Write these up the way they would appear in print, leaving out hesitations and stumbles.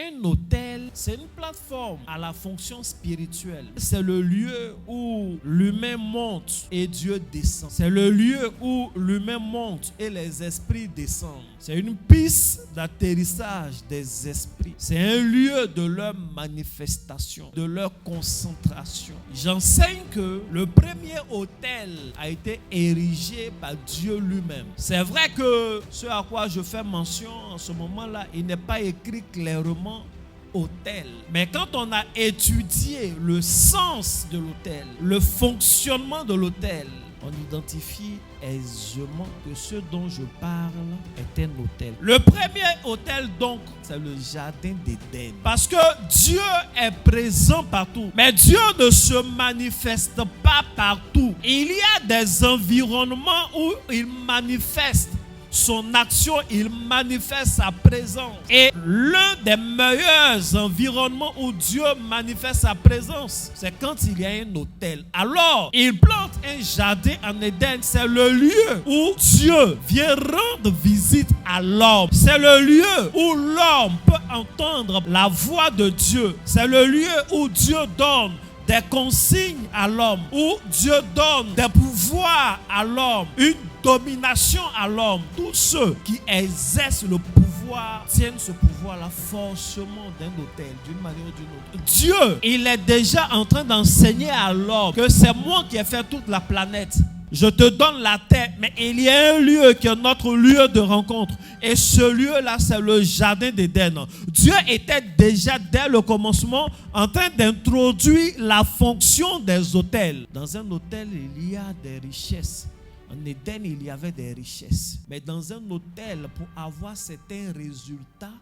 Un autel, c'est une plateforme à la fonction spirituelle. C'est le lieu où l'humain monte et Dieu descend. C'est le lieu où l'humain monte et les esprits descendent. C'est une piste d'atterrissage des esprits. C'est un lieu de leur manifestation, de leur concentration. J'enseigne que le premier autel a été érigé par Dieu lui-même. C'est vrai que ce à quoi je fais mention en ce moment-là, il n'est pas écrit clairement autel. Mais quand on a étudié le sens de l'autel, le fonctionnement de l'autel, on identifie aisément que ce dont je parle est un autel. Le premier autel donc, c'est le jardin d'Éden. Parce que Dieu est présent partout. Mais Dieu ne se manifeste pas partout. Il y a des environnements où il manifeste son action, il manifeste sa présence. Et l'un des meilleurs environnements où Dieu manifeste sa présence, c'est quand il y a un autel. Alors, il plante un jardin en Éden. C'est le lieu où Dieu vient rendre visite à l'homme. C'est le lieu où l'homme peut entendre la voix de Dieu. C'est le lieu où Dieu donne des consignes à l'homme, où Dieu donne des pouvoirs à l'homme, une domination à l'homme. Tous ceux qui exercent le pouvoir tiennent ce pouvoir-là forcément d'un autel, d'une manière ou d'une autre. Dieu, il est déjà en train d'enseigner à l'homme que c'est moi qui ai fait toute la planète. Je te donne la terre, mais il y a un lieu qui est notre lieu de rencontre. Et ce lieu-là, c'est le jardin d'Éden. Dieu était déjà, dès le commencement, en train d'introduire la fonction des autels. Dans un autel, il y a des richesses. En Éden, il y avait des richesses. Mais dans un autel, pour avoir certains résultats,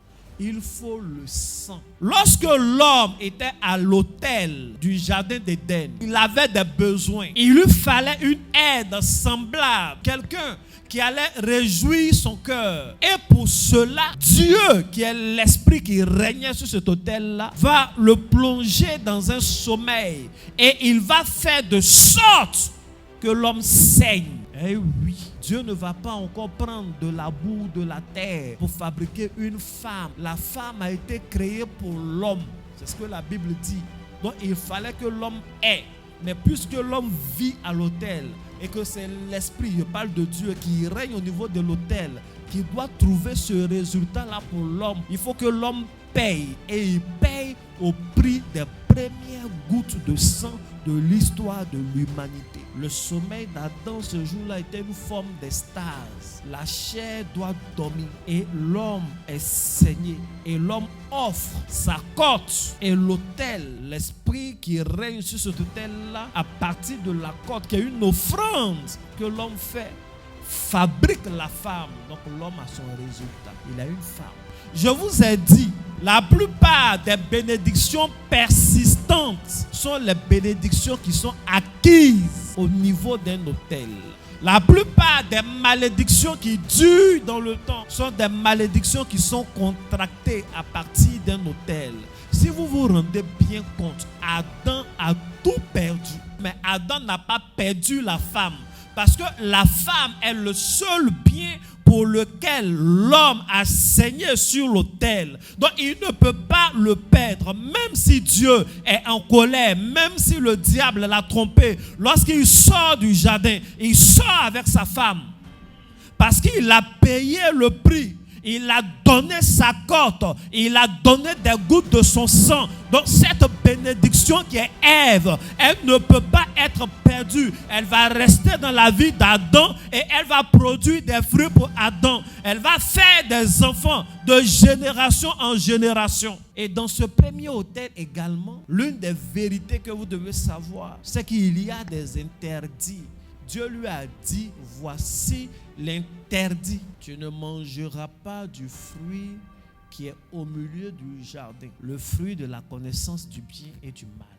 il faut le sang. Lorsque l'homme était à l'autel du jardin d'Éden, il avait des besoins. Il lui fallait une aide semblable, quelqu'un qui allait réjouir son cœur. Et pour cela, Dieu, qui est l'esprit qui régnait sur cet autel-là, va le plonger dans un sommeil. Et il va faire de sorte que l'homme saigne. Eh oui, Dieu ne va pas encore prendre de la boue de la terre pour fabriquer une femme. La femme a été créée pour l'homme. C'est ce que la Bible dit. Donc il fallait que l'homme ait. Mais puisque l'homme vit à l'autel et que c'est l'esprit, je parle de Dieu, qui règne au niveau de l'autel, qui doit trouver ce résultat-là pour l'homme, il faut que l'homme paye. Et il paye au prix des premières gouttes de sang de l'histoire de l'humanité. Le sommeil d'Adam ce jour-là était une forme d'extase. La chair doit dormir et l'homme est saigné. Et l'homme offre sa côte. Et l'autel, l'esprit qui règne sur cet autel-là, à partir de la côte, qui est une offrande que l'homme fait, fabrique la femme. Donc l'homme a son résultat. Il a une femme. Je vous ai dit, la plupart des bénédictions persistantes sont les bénédictions qui sont acquises au niveau d'un autel. La plupart des malédictions qui durent dans le temps sont des malédictions qui sont contractées à partir d'un autel. Si vous vous rendez bien compte, Adam a tout perdu. Mais Adam n'a pas perdu la femme. Parce que la femme est le seul bien pour lequel l'homme a saigné sur l'autel. Donc il ne peut pas le perdre, même si Dieu est en colère, même si le diable l'a trompé. Lorsqu'il sort du jardin, il sort avec sa femme. Parce qu'il a payé le prix. Il a donné sa côte. Il a donné des gouttes de son sang. Donc cette bénédiction qui est Ève, elle ne peut pas être perdue. Elle va rester dans la vie d'Adam et elle va produire des fruits pour Adam. Elle va faire des enfants de génération en génération. Et dans ce premier autel également, l'une des vérités que vous devez savoir, c'est qu'il y a des interdits. Dieu lui a dit, voici l'interdit. Tu ne mangeras pas du fruit qui est au milieu du jardin, le fruit de la connaissance du bien et du mal.